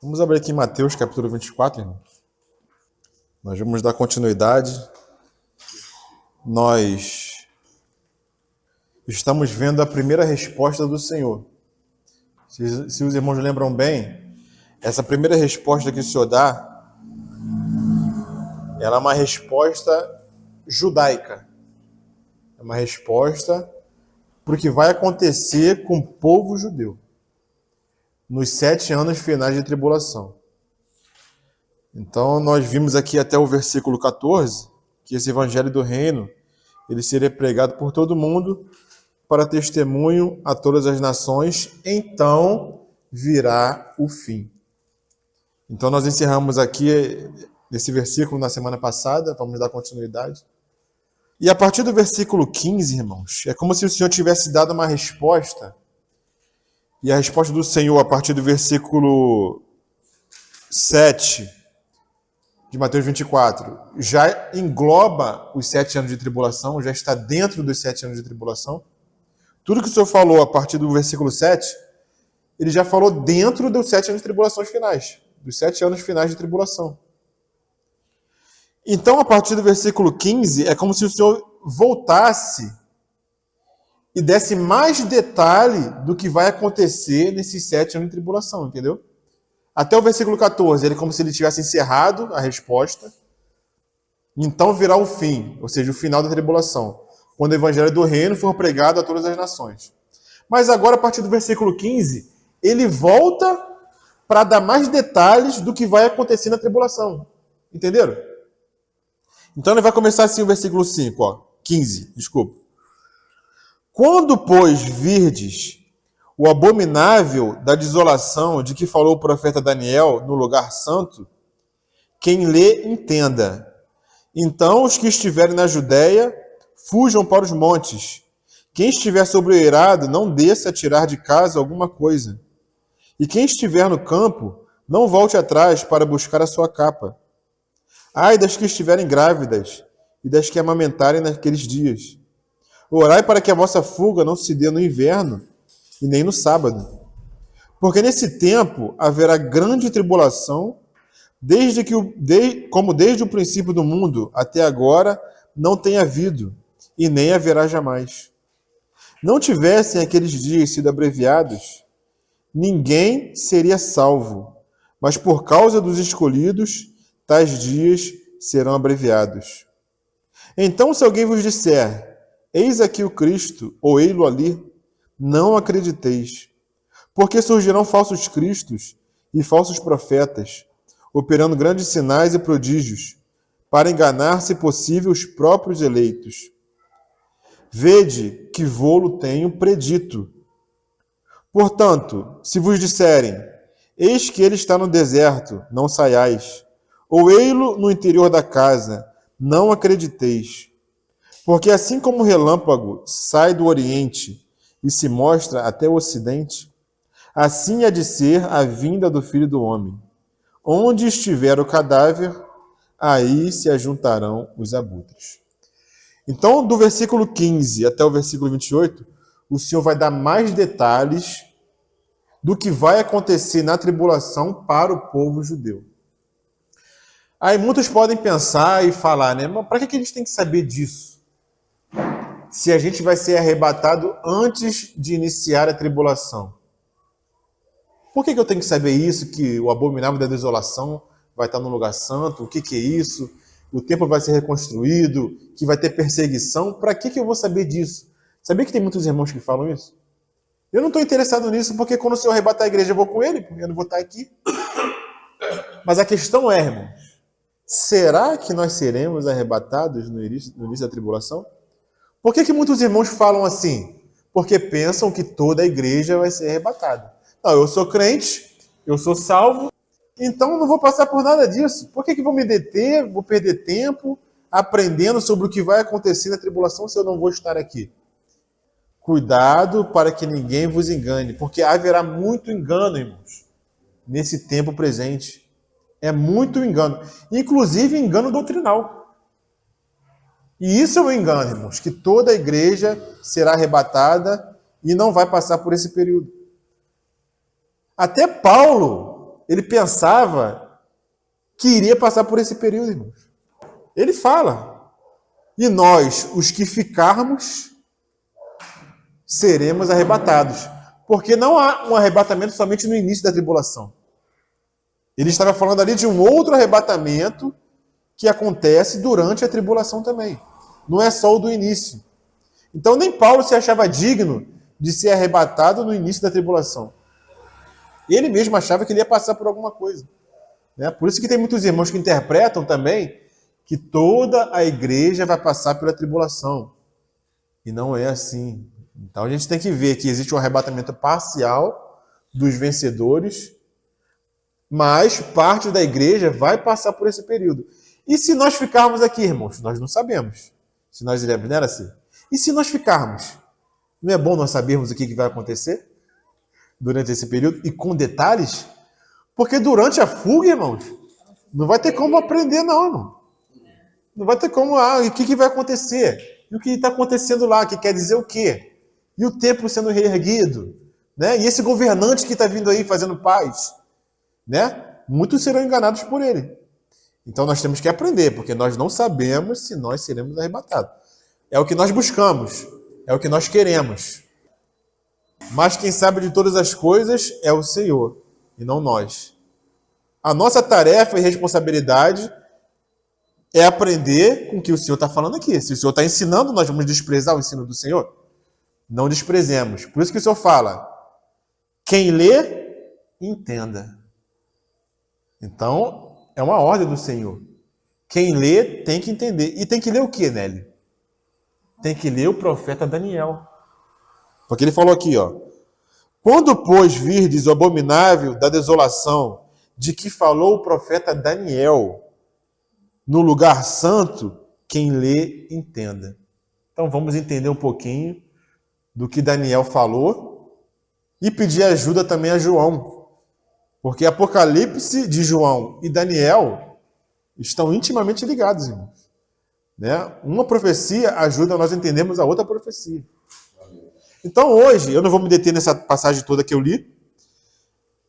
Vamos abrir aqui em Mateus capítulo 24, irmão. Nós vamos dar continuidade. Nós estamos vendo a primeira resposta do Senhor. Se os irmãos lembram bem, essa primeira resposta que o Senhor dá, ela é uma resposta judaica. É uma resposta para o que vai acontecer com o povo judeu nos 7 anos finais de tribulação. Então, nós vimos aqui até o versículo 14, que esse evangelho do reino, ele seria pregado por todo mundo para testemunho a todas as nações, então virá o fim. Então, nós encerramos aqui esse versículo na semana passada, vamos dar continuidade. E a partir do versículo 15, irmãos, é como se o Senhor tivesse dado uma resposta. E a resposta do Senhor, a partir do versículo 7 de Mateus 24, já engloba os 7 anos de tribulação, já está dentro dos 7 anos de tribulação. Tudo que o Senhor falou a partir do versículo 7, ele já falou dentro dos 7 anos de tribulações finais, dos 7 anos finais de tribulação. Então, a partir do versículo 15, é como se o Senhor voltasse e desse mais detalhe do que vai acontecer nesses 7 anos de tribulação, entendeu? Até o versículo 14, ele é como se ele tivesse encerrado a resposta. Então virá o fim, ou seja, o final da tribulação, quando o evangelho do reino for pregado a todas as nações. Mas agora, a partir do versículo 15, ele volta para dar mais detalhes do que vai acontecer na tribulação. Entenderam? Então ele vai começar assim o versículo 5, 15, desculpa. Quando, pois, virdes o abominável da desolação de que falou o profeta Daniel no lugar santo, quem lê, entenda. Então, os que estiverem na Judéia, fujam para os montes. Quem estiver sobre o eirado, não desça a tirar de casa alguma coisa. E quem estiver no campo, não volte atrás para buscar a sua capa. Ai das que estiverem grávidas e das que amamentarem naqueles dias. Orai para que a vossa fuga não se dê no inverno e nem no sábado. Porque nesse tempo haverá grande tribulação, como desde o princípio do mundo até agora não tem havido, e nem haverá jamais. Não tivessem aqueles dias sido abreviados, ninguém seria salvo, mas por causa dos escolhidos, tais dias serão abreviados. Então, se alguém vos disser, eis aqui o Cristo, ou ei-lo ali, não acrediteis, porque surgirão falsos cristos e falsos profetas, operando grandes sinais e prodígios, para enganar, se possível, os próprios eleitos. Vede que vô-lo tenho predito. Portanto, se vos disserem, eis que ele está no deserto, não saiais, ou ei-lo no interior da casa, não acrediteis. Porque assim como o relâmpago sai do oriente e se mostra até o ocidente, assim há de ser a vinda do Filho do Homem. Onde estiver o cadáver, aí se ajuntarão os abutres. Então, do versículo 15 até o versículo 28, o Senhor vai dar mais detalhes do que vai acontecer na tribulação para o povo judeu. Aí muitos podem pensar e falar, né? Mas para que a gente tem que saber disso? Se a gente vai ser arrebatado antes de iniciar a tribulação. Por que eu tenho que saber isso, que o abominável da desolação vai estar no lugar santo? O que é isso? O templo vai ser reconstruído, que vai ter perseguição? Para que eu vou saber disso? Sabia que tem muitos irmãos que falam isso? Eu não estou interessado nisso, porque quando o Senhor arrebatar a igreja, eu vou com ele, porque eu não vou estar aqui. Mas a questão é, irmãos, será que nós seremos arrebatados no início da tribulação? Por que muitos irmãos falam assim? Porque pensam que toda a igreja vai ser arrebatada. Não, eu sou crente, eu sou salvo, então não vou passar por nada disso. Por que vou me deter, vou perder tempo aprendendo sobre o que vai acontecer na tribulação se eu não vou estar aqui? Cuidado para que ninguém vos engane, porque haverá muito engano, irmãos, nesse tempo presente. É muito engano, inclusive engano doutrinal. E isso é um engano, irmãos, que toda a igreja será arrebatada e não vai passar por esse período. Até Paulo, ele pensava que iria passar por esse período, irmãos. Ele fala, e nós, os que ficarmos, seremos arrebatados. Porque não há um arrebatamento somente no início da tribulação. Ele estava falando ali de um outro arrebatamento que acontece durante a tribulação também. Não é só o do início. Então nem Paulo se achava digno de ser arrebatado no início da tribulação. Ele mesmo achava que ele ia passar por alguma coisa. Né? Por isso que tem muitos irmãos que interpretam também que toda a igreja vai passar pela tribulação. E não é assim. Então a gente tem que ver que existe um arrebatamento parcial dos vencedores, mas parte da igreja vai passar por esse período. E se nós ficarmos aqui, irmãos? Nós não sabemos. Se nós iremos, não era assim? E se nós ficarmos? Não é bom nós sabermos o que vai acontecer durante esse período e com detalhes? Porque durante a fuga, irmãos, não vai ter como aprender, não, irmão. Não vai ter como, o que vai acontecer? E o que está acontecendo lá, que quer dizer o quê? E o templo sendo reerguido, né? E esse governante que está vindo aí fazendo paz, né? Muitos serão enganados por ele. Então nós temos que aprender, porque nós não sabemos se nós seremos arrebatados. É o que nós buscamos, é o que nós queremos. Mas quem sabe de todas as coisas é o Senhor, e não nós. A nossa tarefa e responsabilidade é aprender com o que o Senhor está falando aqui. Se o Senhor está ensinando, nós vamos desprezar o ensino do Senhor? Não desprezemos. Por isso que o Senhor fala, quem lê, entenda. Então, é uma ordem do Senhor. Quem lê tem que entender. E tem que ler o quê, Nelly? Tem que ler o profeta Daniel. Porque ele falou aqui, ó. Quando, pois, virdes o abominável da desolação de que falou o profeta Daniel, no lugar santo, quem lê, entenda. Então vamos entender um pouquinho do que Daniel falou e pedir ajuda também a João. Porque Apocalipse de João e Daniel estão intimamente ligados, irmãos. Né? Uma profecia ajuda nós a entendermos a outra profecia. Então hoje, eu não vou me deter nessa passagem toda que eu li.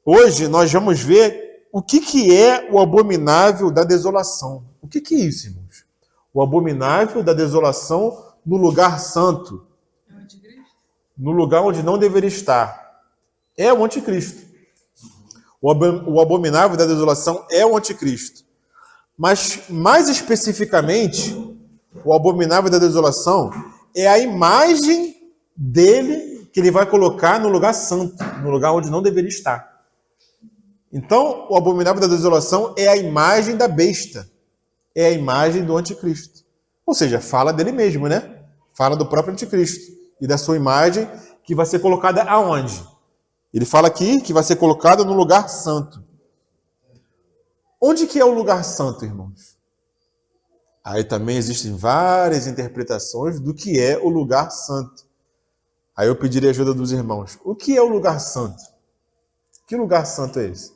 Hoje nós vamos ver o que é o abominável da desolação. O que é isso, irmãos? O abominável da desolação no lugar santo. No lugar onde não deveria estar. É o anticristo. O abominável da desolação é o anticristo. Mas, mais especificamente, o abominável da desolação é a imagem dele que ele vai colocar no lugar santo, no lugar onde não deveria estar. Então, o abominável da desolação é a imagem da besta. É a imagem do anticristo. Ou seja, fala dele mesmo, né? Fala do próprio anticristo. E da sua imagem que vai ser colocada aonde? Ele fala aqui que vai ser colocada no lugar santo. Onde que é o lugar santo, irmãos? Aí também existem várias interpretações do que é o lugar santo. Aí eu pediria a ajuda dos irmãos. O que é o lugar santo? Que lugar santo é esse?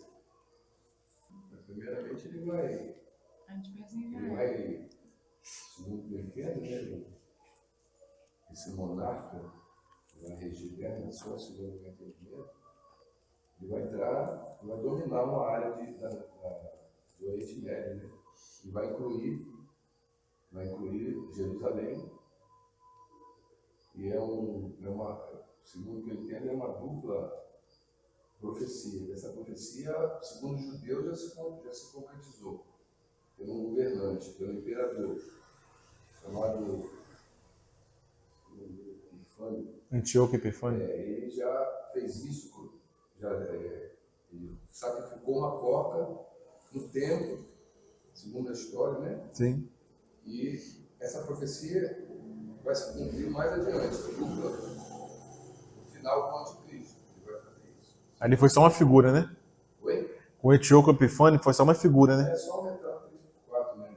Primeiramente ele vai, segundo o entendo, né? Esse monarca vai regir bem na sua segundo o entendimento, ele vai entrar, vai dominar uma área do Oriente Médio, né? E vai incluir Jerusalém. E segundo o que eu entendo, é uma dupla profecia. Essa profecia, segundo os judeus, já se concretizou pelo um governante, pelo imperador, chamado Epifânio. Antíoco Epifânio. Ele já fez isso, ele sacrificou uma porca no templo, segundo a história, né? Sim. E essa profecia vai se cumprir mais adiante, no final do anticristo. Ele vai fazer isso. Ali foi só uma figura, né? Oi? Com o Antíoco Epifânio foi só uma figura, né? É só aumentar 3 por 4, né?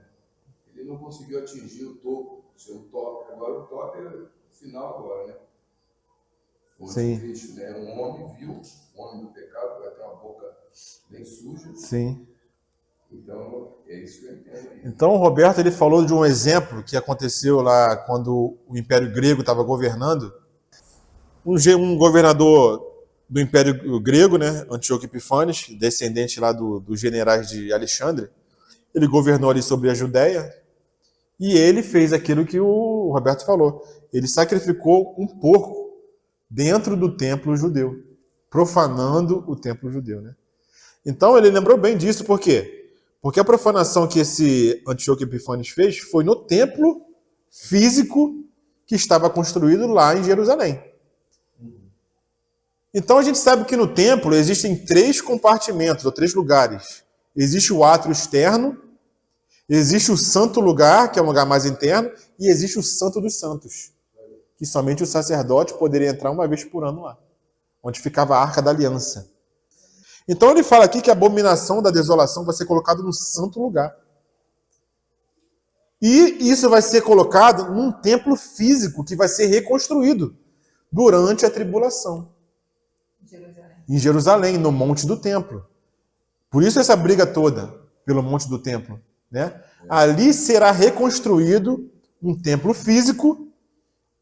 Ele não conseguiu atingir o topo, o seu top. Agora o top é o final agora, né? O anticristo, né? Um homem vil, um homem do pecado, vai ter uma boca bem suja. Sim. Então, é isso que eu entendo aí. Então, o Roberto ele falou de um exemplo que aconteceu lá quando o Império Grego estava governando. Um governador do Império Grego, né? Antíoco Epifanes, descendente lá dos generais de Alexandre. Ele governou ali sobre a Judéia e ele fez aquilo que o Roberto falou. Ele sacrificou um porco dentro do templo judeu, profanando o templo judeu, né? Então ele lembrou bem disso, por quê? Porque a profanação que esse Antíoco Epifanes fez foi no templo físico que estava construído lá em Jerusalém. Então a gente sabe que no templo existem 3 compartimentos, ou 3 lugares. Existe o átrio externo, existe o santo lugar, que é um lugar mais interno, e existe o santo dos santos, que somente o sacerdote poderia entrar uma vez por ano lá, onde ficava a Arca da Aliança. Então ele fala aqui que a abominação da desolação vai ser colocada no santo lugar. E isso vai ser colocado num templo físico que vai ser reconstruído durante a tribulação. Em Jerusalém, no Monte do Templo. Por isso essa briga toda pelo Monte do Templo, né? Ali será reconstruído um templo físico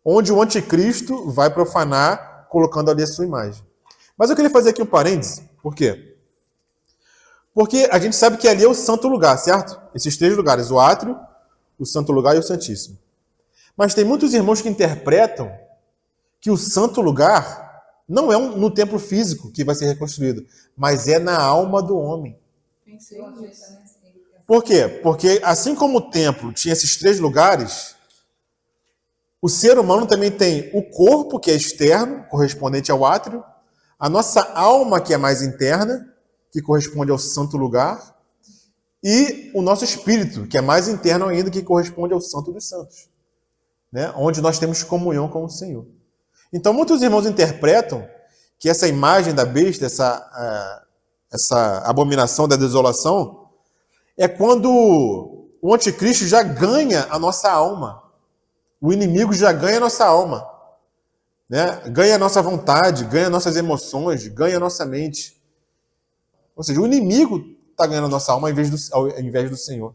onde o anticristo vai profanar colocando ali a sua imagem. Mas eu queria fazer aqui um parêntese. Por quê? Porque a gente sabe que ali é o santo lugar, certo? Esses 3 lugares, o átrio, o santo lugar e o santíssimo. Mas tem muitos irmãos que interpretam que o santo lugar não é no templo físico que vai ser reconstruído, mas é na alma do homem. Por quê? Porque assim como o templo tinha esses 3 lugares, o ser humano também tem o corpo, que é externo, correspondente ao átrio, a nossa alma, que é mais interna, que corresponde ao santo lugar, e o nosso espírito, que é mais interno ainda, que corresponde ao santo dos santos, né? Onde nós temos comunhão com o Senhor. Então, muitos irmãos interpretam que essa imagem da besta, essa abominação da desolação, é quando o anticristo já ganha a nossa alma. O inimigo já ganha a nossa alma, né? Ganha a nossa vontade, ganha nossas emoções, ganha a nossa mente. Ou seja, o inimigo está ganhando a nossa alma ao invés do Senhor.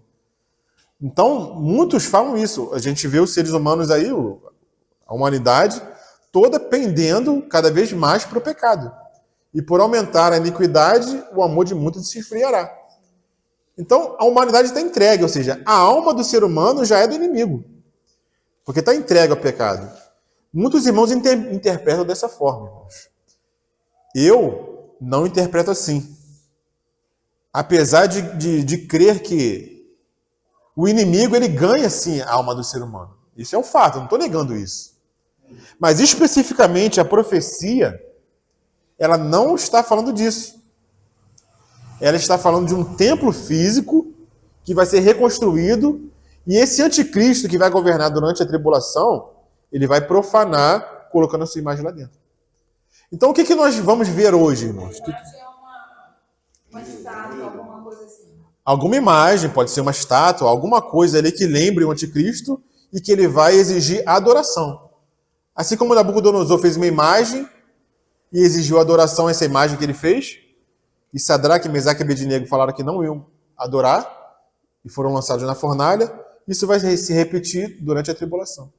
Então, muitos falam isso. A gente vê os seres humanos aí, a humanidade, toda pendendo cada vez mais para o pecado. E por aumentar a iniquidade, o amor de muitos se esfriará. Então, a humanidade está entregue, ou seja, a alma do ser humano já é do inimigo. Porque está entregue ao pecado. Muitos irmãos interpretam dessa forma, irmãos. Eu não interpreto assim. Apesar de crer que o inimigo ele ganha, sim, a alma do ser humano. Isso é um fato, eu não estou negando isso. Mas, especificamente, a profecia, ela não está falando disso. Ela está falando de um templo físico que vai ser reconstruído e esse anticristo que vai governar durante a tribulação, ele vai profanar colocando a sua imagem lá dentro. Então, o que nós vamos ver hoje, irmãos? Uma estátua, alguma coisa assim. Alguma imagem, pode ser uma estátua, alguma coisa ali que lembre o anticristo e que ele vai exigir adoração. Assim como Nabucodonosor fez uma imagem e exigiu adoração a essa imagem que ele fez, e Sadraque, Mesaque e Abednego falaram que não iam adorar e foram lançados na fornalha, isso vai se repetir durante a tribulação.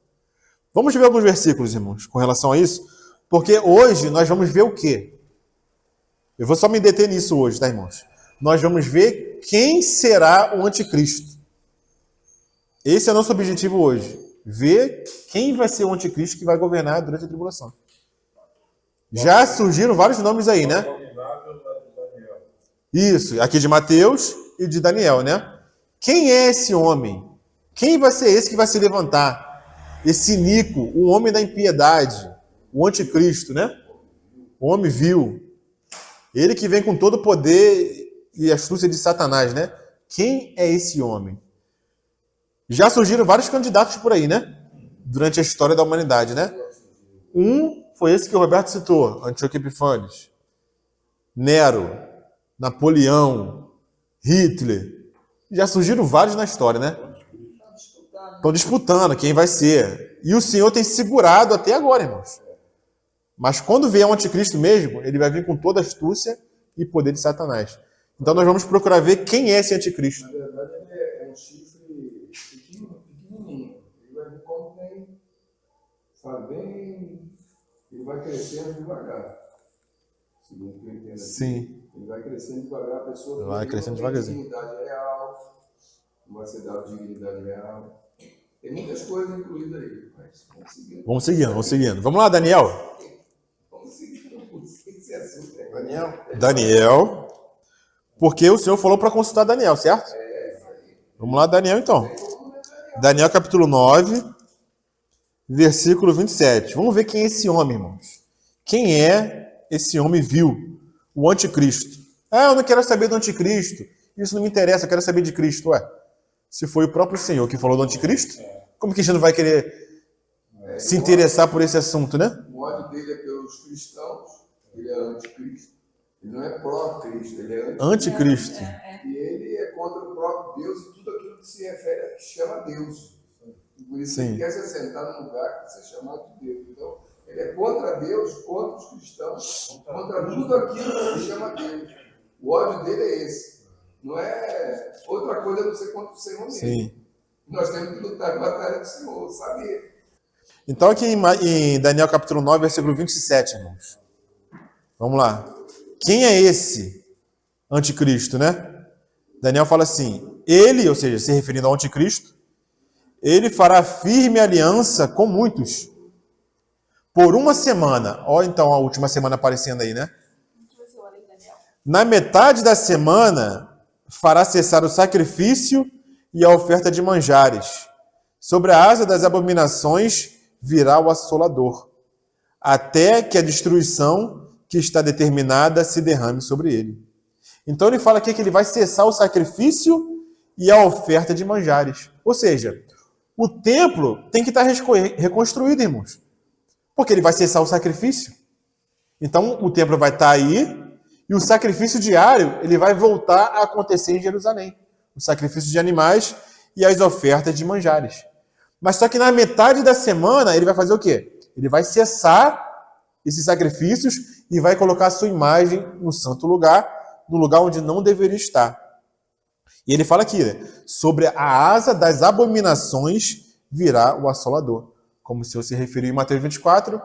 Vamos ver alguns versículos, irmãos, com relação a isso, porque hoje nós vamos ver o quê? Eu vou só me deter nisso hoje, tá, irmãos? Nós vamos ver quem será o anticristo. Esse é o nosso objetivo hoje. Ver quem vai ser o anticristo que vai governar durante a tribulação. Já surgiram vários nomes aí, né? Isso, aqui de Mateus e de Daniel, né? Quem é esse homem? Quem vai ser esse que vai se levantar? Esse Nico, o homem da impiedade, o anticristo, né? O homem vil. Ele que vem com todo o poder e astúcia de Satanás, né? Quem é esse homem? Já surgiram vários candidatos por aí, né? Durante a história da humanidade, né? Um foi esse que o Roberto citou, Antíoco Epifanes, Nero, Napoleão, Hitler. Já surgiram vários na história, né? Estão disputando quem vai ser. E o Senhor tem segurado até agora, irmãos. Mas quando vier o anticristo mesmo, ele vai vir com toda a astúcia e poder de Satanás. Então nós vamos procurar ver quem é esse anticristo. Na verdade, ele é um chifre pequenininho. Ele vai vir como sabe, bem... Ele vai crescendo devagar. segundo o que eu entendo aqui. Sim. Ele vai crescendo devagar, a pessoa Vai crescendo devagarzinho. dignidade real, não vai ser dado dignidade real. Tem muitas coisas incluídas aí, mas vamos seguindo. Vamos lá, Daniel. Vamos seguindo esse assunto, né? Daniel. Porque o Senhor falou para consultar Daniel, certo? Vamos lá, Daniel, então. Daniel, capítulo 9, versículo 27. Vamos ver quem é esse homem, irmãos. Quem é esse homem vil? O anticristo. Ah, eu não quero saber do anticristo. Isso não me interessa, eu quero saber de Cristo. Ué, se foi o próprio Senhor que falou do anticristo, como que a gente não vai querer se interessar por esse assunto, né? O ódio dele é pelos cristãos, ele é anticristo. Ele não é pró-cristo, ele é Anticristo. E ele é contra o próprio Deus e tudo aquilo que se refere a que chama Deus. E por isso ele quer se assentar num lugar que se chama de Deus. Então, ele é contra Deus, contra os cristãos, contra tudo aquilo que se chama Deus. O ódio dele é esse. Não é outra coisa a não ser contra o Senhor mesmo. Sim. Nós temos que lutar a batalha do Senhor, sabe? Então, aqui em Daniel capítulo 9, versículo 27, irmãos. Vamos lá. Quem é esse anticristo, né? Daniel fala assim, ele, ou seja, se referindo ao anticristo, ele fará firme aliança com muitos por uma semana. Olha então a última semana aparecendo aí, né? Na metade da semana fará cessar o sacrifício e a oferta de manjares. Sobre a asa das abominações virá o assolador, até que a destruição que está determinada se derrame sobre ele. Então ele fala aqui que ele vai cessar o sacrifício e a oferta de manjares. Ou seja, o templo tem que estar reconstruído, irmãos. Porque ele vai cessar o sacrifício. Então o templo vai estar aí e o sacrifício diário ele vai voltar a acontecer em Jerusalém. O sacrifício de animais e as ofertas de manjares. Mas só que na metade da semana ele vai fazer o quê? Ele vai cessar esses sacrifícios e vai colocar a sua imagem no santo lugar, no lugar onde não deveria estar. E ele fala aqui, né? Sobre a asa das abominações virá o assolador. Como o Senhor se referiu em Mateus 24,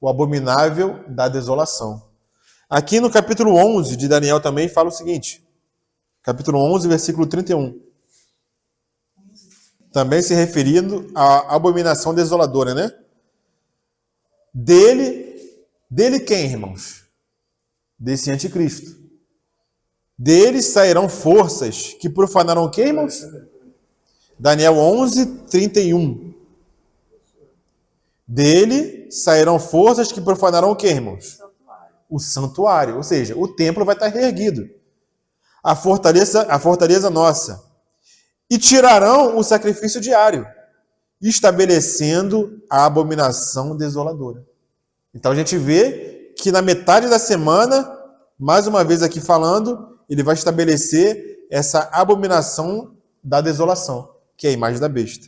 o abominável da desolação. Aqui no capítulo 11 de Daniel também fala o seguinte, capítulo 11, versículo 31. Também se referindo à abominação desoladora, né? Dele quem, irmãos? Desse anticristo. Deles sairão forças que profanarão o quê, irmãos? Daniel 11, 31. Dele sairão forças que profanarão o quê, irmãos? O santuário. Ou seja, o templo vai estar reerguido. A fortaleza nossa. E tirarão o sacrifício diário, estabelecendo a abominação desoladora. Então a gente vê que na metade da semana, mais uma vez aqui falando, ele vai estabelecer essa abominação da desolação, que é a imagem da besta.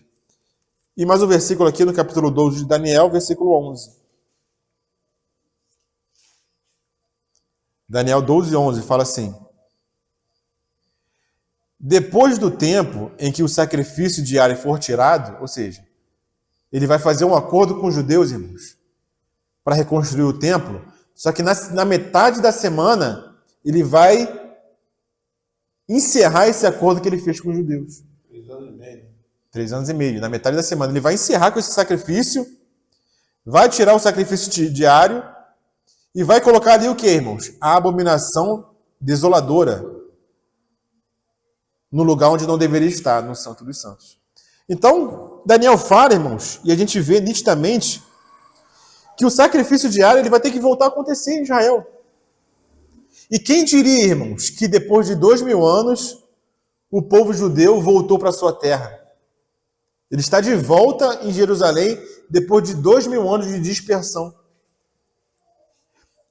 E mais um versículo aqui no capítulo 12 de Daniel, versículo 11. Daniel 12, 11 fala assim: depois do tempo em que o sacrifício diário for tirado, ou seja, ele vai fazer um acordo com os judeus, irmãos, para reconstruir o templo, só que na metade da semana ele vai encerrar esse acordo que ele fez com os judeus. 3 anos e meio. 3 anos e meio. Na metade da semana ele vai encerrar com esse sacrifício, vai tirar o sacrifício diário e vai colocar ali o que, irmãos? A abominação desoladora no lugar onde não deveria estar, no Santo dos Santos. Então, Daniel fala, irmãos, e a gente vê nitidamente que o sacrifício diário ele vai ter que voltar a acontecer em Israel. E quem diria, irmãos, que depois de 2000 anos o povo judeu voltou para a sua terra? Ele está de volta em Jerusalém depois de 2000 anos de dispersão.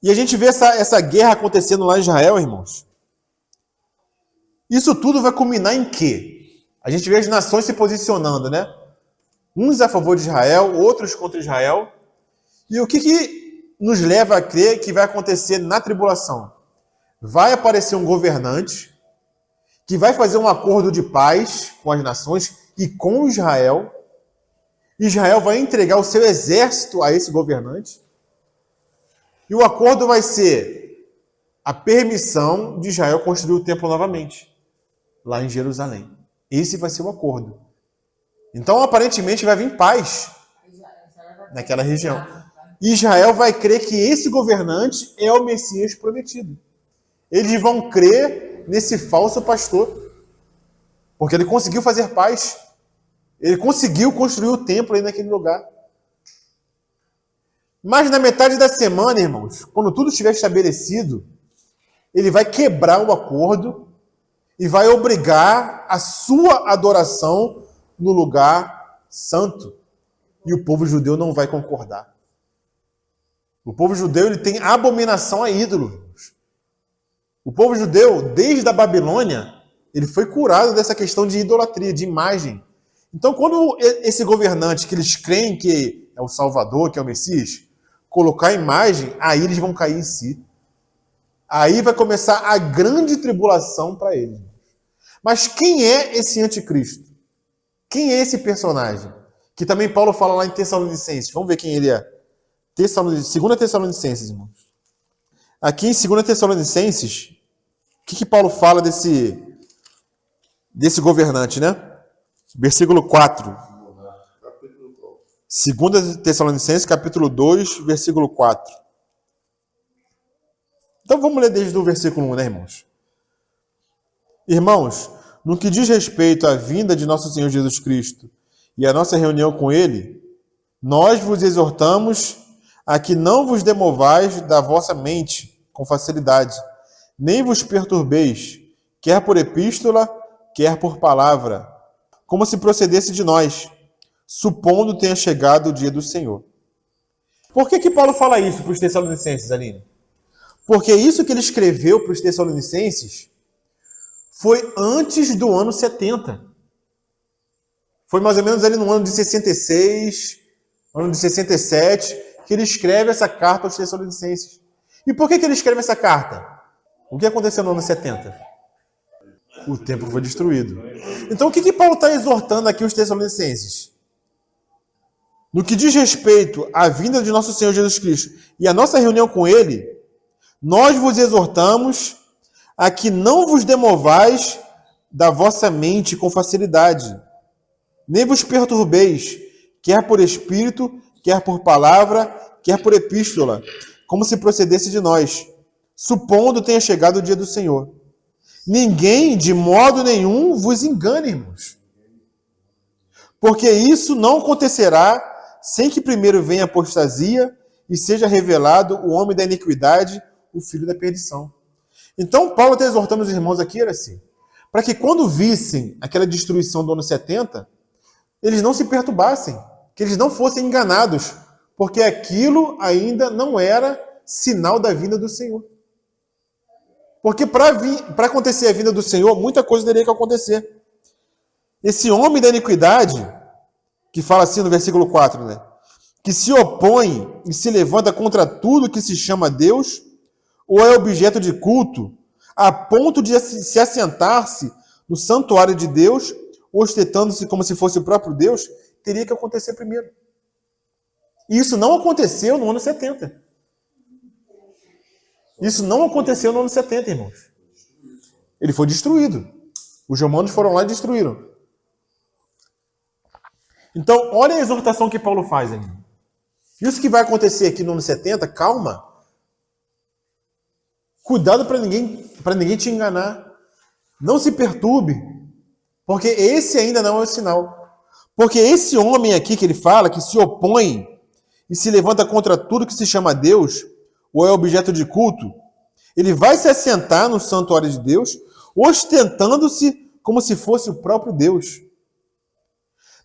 E a gente vê essa guerra acontecendo lá em Israel, irmãos. Isso tudo vai culminar em quê? A gente vê as nações se posicionando, né? Uns a favor de Israel, outros contra Israel. E o que nos leva a crer que vai acontecer na tribulação? Vai aparecer um governante que vai fazer um acordo de paz com as nações e com Israel. Israel vai entregar o seu exército a esse governante. E o acordo vai ser a permissão de Israel construir o templo novamente, lá em Jerusalém. Esse vai ser o acordo. Então, aparentemente, vai vir paz naquela região. Israel vai crer que esse governante é o Messias prometido. Eles vão crer nesse falso pastor, porque ele conseguiu fazer paz. Ele conseguiu construir o templo aí naquele lugar. Mas na metade da semana, irmãos, quando tudo estiver estabelecido, ele vai quebrar o acordo e vai obrigar a sua adoração no lugar santo. E o povo judeu não vai concordar. O povo judeu ele tem abominação a ídolos. O povo judeu, desde a Babilônia, ele foi curado dessa questão de idolatria, de imagem. Então, quando esse governante que eles creem que é o Salvador, que é o Messias, colocar a imagem, aí eles vão cair em si. Aí vai começar a grande tribulação para eles. Mas quem é esse anticristo? Quem é esse personagem? Que também Paulo fala lá em Tessalonicenses. Vamos ver quem ele é. 2 Tessalonicenses, irmãos. Aqui em 2 Tessalonicenses, o que Paulo fala desse governante, né? Versículo 4. 2 Tessalonicenses, capítulo 2, versículo 4. Então vamos ler desde o versículo 1, né, irmãos? Irmãos, no que diz respeito à vinda de nosso Senhor Jesus Cristo e à nossa reunião com Ele, nós vos exortamos a que não vos demovais da vossa mente com facilidade, nem vos perturbeis, quer por epístola, quer por palavra, como se procedesse de nós, supondo tenha chegado o dia do Senhor. Por que Paulo fala isso para os Tessalonicenses, Aline? Porque isso que ele escreveu para os Tessalonicenses foi antes do ano 70. Foi mais ou menos ali no ano de 66, ano de 67, que ele escreve essa carta aos Tessalonicenses. E por que ele escreve essa carta? O que aconteceu no ano 70? O templo foi destruído. Então o que Paulo está exortando aqui os Tessalonicenses? No que diz respeito à vinda de nosso Senhor Jesus Cristo e à nossa reunião com Ele, nós vos exortamos a que não vos demovais da vossa mente com facilidade, nem vos perturbeis, quer por espírito, quer por palavra, quer por epístola, como se procedesse de nós, supondo tenha chegado o dia do Senhor. Ninguém, de modo nenhum, vos engane, irmãos. Porque isso não acontecerá sem que primeiro venha a apostasia e seja revelado o homem da iniquidade, o filho da perdição. Então, Paulo está exortando os irmãos aqui, era assim, para que quando vissem aquela destruição do ano 70, eles não se perturbassem, que eles não fossem enganados, porque aquilo ainda não era sinal da vinda do Senhor. Porque para acontecer a vinda do Senhor, muita coisa teria que acontecer. Esse homem da iniquidade, que fala assim no versículo 4, né? Que se opõe e se levanta contra tudo que se chama Deus, ou é objeto de culto, a ponto de se assentar-se no santuário de Deus, ostentando-se como se fosse o próprio Deus, teria que acontecer primeiro. E isso não aconteceu no ano 70. Isso não aconteceu no ano 70, irmãos. Ele foi destruído. Os romanos foram lá e destruíram. Então, olha a exortação que Paulo faz, amigo. Isso que vai acontecer aqui no ano 70, calma. Cuidado para ninguém te enganar. Não se perturbe, porque esse ainda não é o sinal. Porque esse homem aqui que ele fala, que se opõe e se levanta contra tudo que se chama Deus, ou é objeto de culto, ele vai se assentar no santuário de Deus, ostentando-se como se fosse o próprio Deus.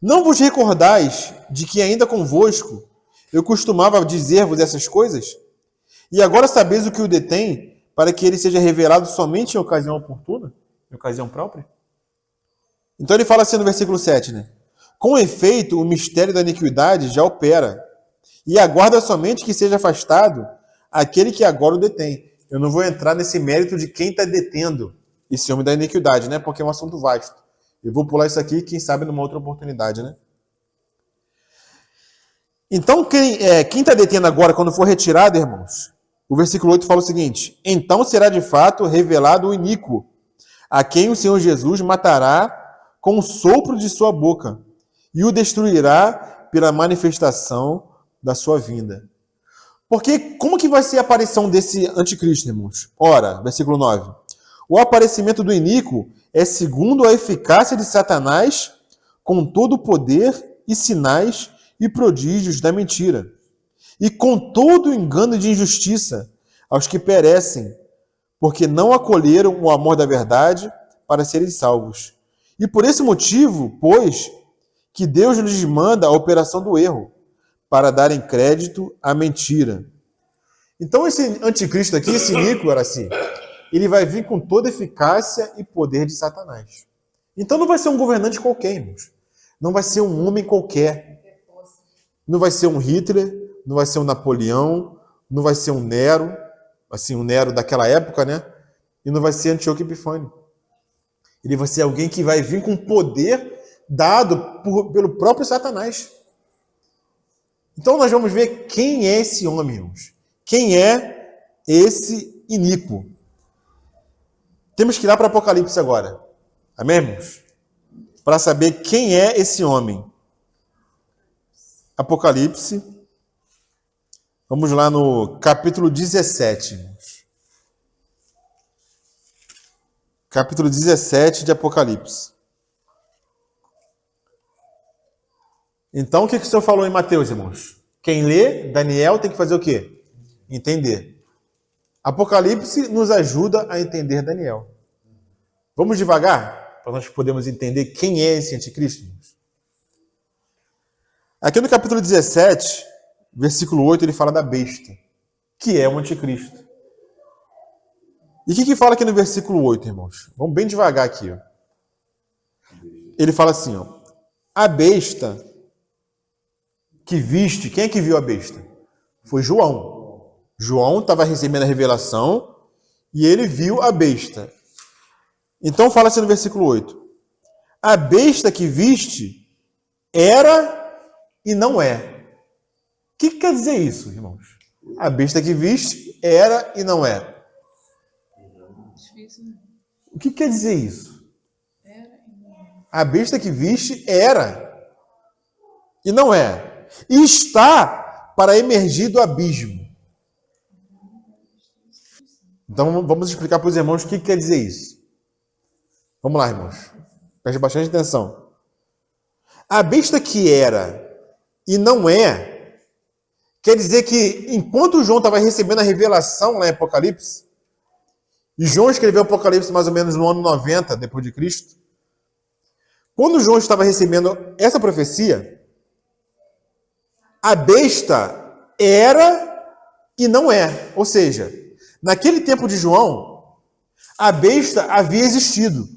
Não vos recordais de que ainda convosco eu costumava dizer-vos essas coisas? E agora sabeis o que o detém, para que ele seja revelado somente em ocasião oportuna, em ocasião própria? Então ele fala assim no versículo 7, né? Com efeito, o mistério da iniquidade já opera, e aguarda somente que seja afastado aquele que agora o detém. Eu não vou entrar nesse mérito de quem está detendo esse homem da iniquidade, né? Porque é um assunto vasto. Eu vou pular isso aqui, quem sabe, numa outra oportunidade, né? Então, quem está detendo agora, quando for retirado, irmãos, o versículo 8 fala o seguinte: então será de fato revelado o iníquo, a quem o Senhor Jesus matará com o sopro de sua boca e o destruirá pela manifestação da sua vinda. Porque como que vai ser a aparição desse anticristo, irmãos? Ora, versículo 9. O aparecimento do iníquo é segundo a eficácia de Satanás, com todo o poder e sinais e prodígios da mentira, e com todo o engano de injustiça aos que perecem, porque não acolheram o amor da verdade para serem salvos. E por esse motivo, pois, que Deus lhes manda a operação do erro, para darem crédito à mentira. Então esse anticristo aqui, esse iníquo, era assim, ele vai vir com toda a eficácia e poder de Satanás. Então não vai ser um governante qualquer, irmãos. Não vai ser um homem qualquer. Não vai ser um Hitler, não vai ser um Napoleão, não vai ser um Nero, assim, um Nero daquela época, né? E não vai ser Antíoco Epifânio. Ele vai ser alguém que vai vir com poder dado pelo próprio Satanás. Então nós vamos ver quem é esse homem, irmãos. Quem é esse iníquo? Temos que ir lá para o Apocalipse agora. Amém, irmãos? Para saber quem é esse homem. Apocalipse. Vamos lá no capítulo 17, irmãos. Capítulo 17 de Apocalipse. Então, o que o Senhor falou em Mateus, irmãos? Quem lê, Daniel, tem que fazer o quê? Entender. Apocalipse nos ajuda a entender Daniel. Vamos devagar, para nós podermos entender quem é esse anticristo, irmãos. Aqui no capítulo 17, versículo 8, ele fala da besta, que é o anticristo. E o que fala aqui no versículo 8, irmãos? Vamos bem devagar aqui. Ó. Ele fala assim, ó, a besta que viste, quem é que viu a besta? Foi João. João estava recebendo a revelação e ele viu a besta. Então fala assim no versículo 8. A besta que viste era e não é. O que quer dizer isso, irmãos? A besta que viste era e não é. O que quer dizer isso? A besta que viste era e não é. E está para emergir do abismo. Então vamos explicar para os irmãos o que quer dizer isso. Vamos lá, irmãos. Preste bastante atenção. A besta que era e não é, quer dizer que enquanto João estava recebendo a revelação lá em Apocalipse, e João escreveu Apocalipse mais ou menos no ano 90 depois de Cristo, quando João estava recebendo essa profecia, a besta era e não é. Ou seja, naquele tempo de João, a besta havia existido.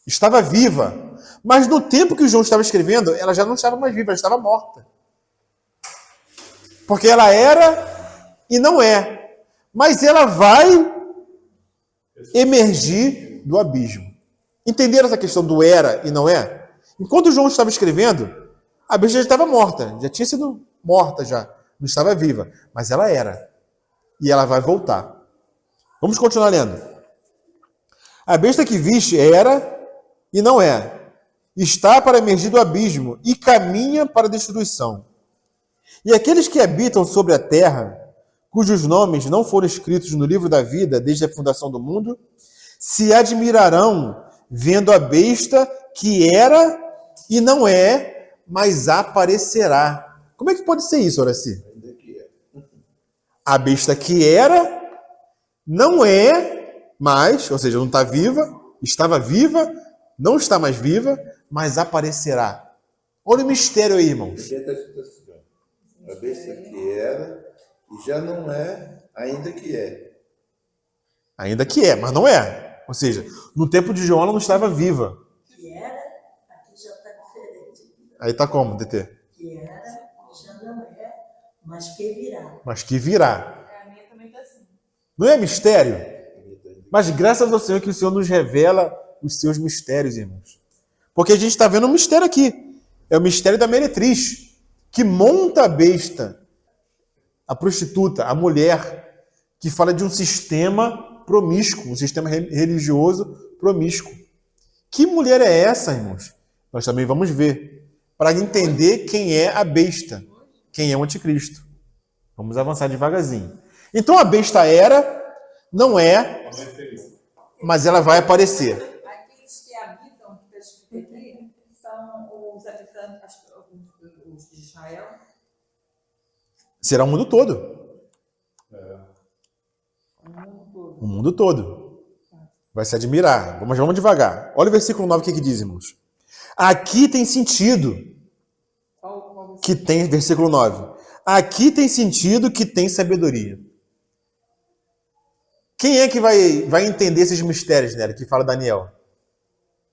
Estava viva. Mas no tempo que o João estava escrevendo, ela já não estava mais viva, ela estava morta. Porque ela era e não é. Mas ela vai emergir do abismo. Entenderam essa questão do era e não é? Enquanto o João estava escrevendo, a besta já estava morta, já tinha sido morta já, não estava viva, mas ela era. E ela vai voltar. Vamos continuar lendo. A besta que viste era e não é. Está para emergir do abismo e caminha para a destruição. E aqueles que habitam sobre a terra, cujos nomes não foram escritos no livro da vida desde a fundação do mundo, se admirarão vendo a besta que era e não é, mas aparecerá. Como é que pode ser isso, Horaci? A besta que era, não é mais, ou seja, não está viva, estava viva, não está mais viva, mas aparecerá. Olha o mistério aí, irmãos. A besta que era e já não é, ainda que é. Ainda que é, mas não é. Ou seja, no tempo de João ela não estava viva. Que era, aqui já está diferente. Aí está como, DT? Que era, já não é, mas que virá. Mas que virá. A minha também tá assim. Não é mistério? Mas graças ao Senhor que o Senhor nos revela os seus mistérios, irmãos. Porque a gente está vendo um mistério aqui. É o mistério da meretriz, que monta a besta, a prostituta, a mulher, que fala de um sistema promíscuo, um sistema religioso promíscuo. Que mulher é essa, irmãos? Nós também vamos ver, para entender quem é a besta, quem é o anticristo. Vamos avançar devagarzinho. Então a besta não é, mas ela vai aparecer. Aqueles que habitam, que está escrito aqui, são os habitantes, os de Israel. Será o mundo todo. O mundo todo. Vai se admirar. Vamos devagar. Olha o versículo 9, o que diz, irmãos? Aqui tem sentido que tem, versículo 9. Aqui tem sentido que tem sabedoria. Quem é que vai entender esses mistérios, né, que fala Daniel?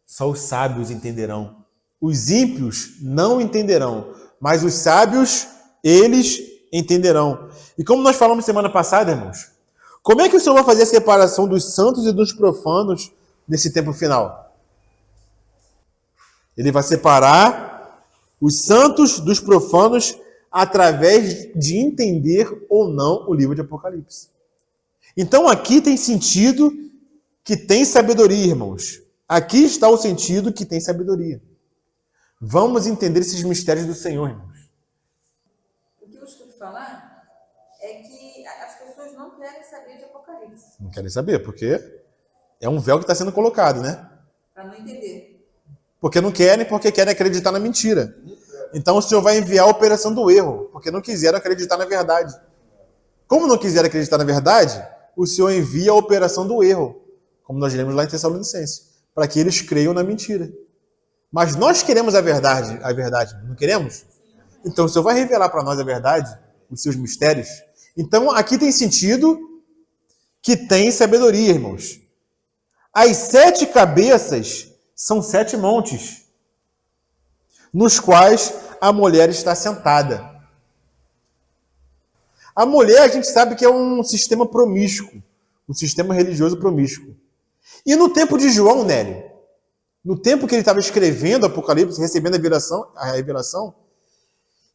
Só os sábios entenderão. Os ímpios não entenderão, mas os sábios, eles entenderão. E como nós falamos semana passada, irmãos, como é que o Senhor vai fazer a separação dos santos e dos profanos nesse tempo final? Ele vai separar os santos dos profanos através de entender ou não o livro de Apocalipse. Então aqui tem sentido que tem sabedoria, irmãos. Aqui está o sentido que tem sabedoria. Vamos entender esses mistérios do Senhor, irmãos. O que eu escuto falar é que as pessoas não querem saber de Apocalipse. Não querem saber, porque é um véu que está sendo colocado, né? Para não entender. Porque não querem, porque querem acreditar na mentira. Então o Senhor vai enviar a operação do erro, porque não quiseram acreditar na verdade. Como não quiseram acreditar na verdade, o Senhor envia a operação do erro, como nós lemos lá em Tessalonicenses, para que eles creiam na mentira. Mas nós queremos a verdade, não queremos? Então o Senhor vai revelar para nós a verdade, os seus mistérios. Então aqui tem sentido que tem sabedoria, irmãos. As 7 cabeças são 7 montes, nos quais a mulher está sentada. A mulher, a gente sabe que é um sistema promíscuo, um sistema religioso promíscuo. E no tempo de João, Nélio, no tempo que ele estava escrevendo Apocalipse, recebendo a revelação,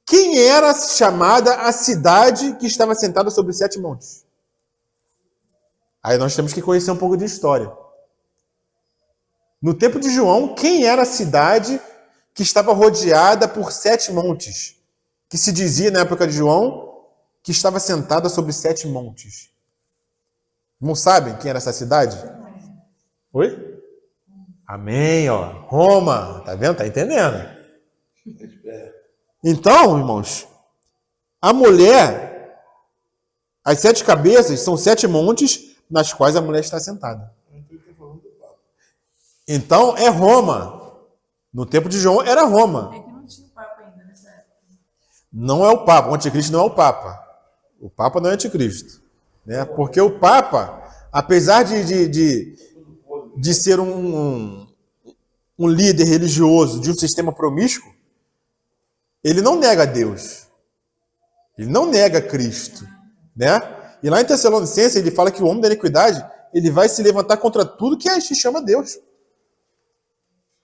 quem era chamada a cidade que estava sentada sobre os 7 montes? Aí nós temos que conhecer um pouco de história. No tempo de João, quem era a cidade que estava rodeada por 7 montes? Que se dizia, na época de João, que estava sentada sobre 7 montes. Não sabem quem era essa cidade? Oi? Amém, ó. Roma. Tá vendo? Tá entendendo? Então, irmãos, a mulher, as 7 cabeças são 7 montes nas quais a mulher está sentada. Então, é Roma. No tempo de João, era Roma. É que não tinha o Papa ainda nessa época. Não é o Papa. O anticristo não é o Papa. O Papa não é anticristo. Né? Porque o Papa, apesar de ser um líder religioso de um sistema promíscuo, ele não nega Deus. Ele não nega Cristo. Né? E lá em Tessalonicenses, ele fala que o homem da iniquidade, ele vai se levantar contra tudo que se chama Deus.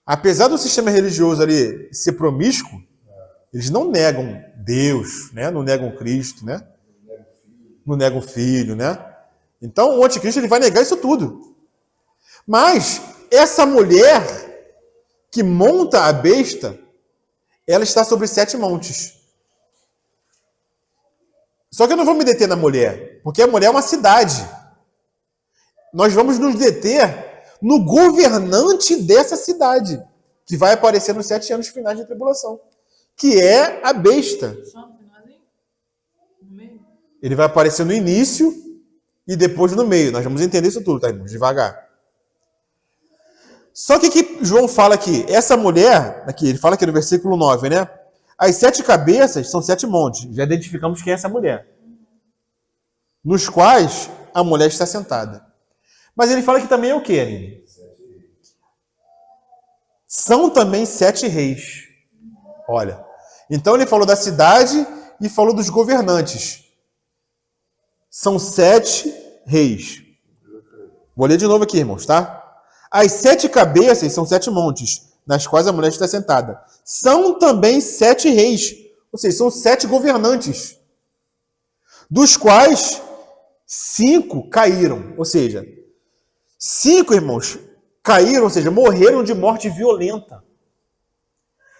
Apesar do sistema religioso ali ser promíscuo, eles não negam Deus, né? Não negam Cristo, né? Não negam o Filho, né? Então o anticristo ele vai negar isso tudo. Mas essa mulher que monta a besta, ela está sobre 7 montes. Só que eu não vou me deter na mulher, porque a mulher é uma cidade. Nós vamos nos deter no governante dessa cidade, que vai aparecer nos 7 anos finais de tribulação, que é a besta. Só no finalzinho? No meio? Ele vai aparecer no início e depois no meio. Nós vamos entender isso tudo, tá, irmãos? Devagar. Só que João fala aqui, essa mulher, aqui, ele fala aqui no versículo 9, né? As 7 cabeças são 7 montes. Já identificamos quem é essa mulher. Nos quais a mulher está sentada. Mas ele fala que também é o quê, Aline? São também 7 reis. Olha. Então ele falou da cidade e falou dos governantes. São 7 reis. Vou ler de novo aqui, irmãos, tá? As 7 cabeças são 7 montes, nas quais a mulher está sentada. São também 7 reis. Ou seja, são 7 governantes. Dos quais 5 caíram. Ou seja, 5, irmãos, caíram, ou seja, morreram de morte violenta.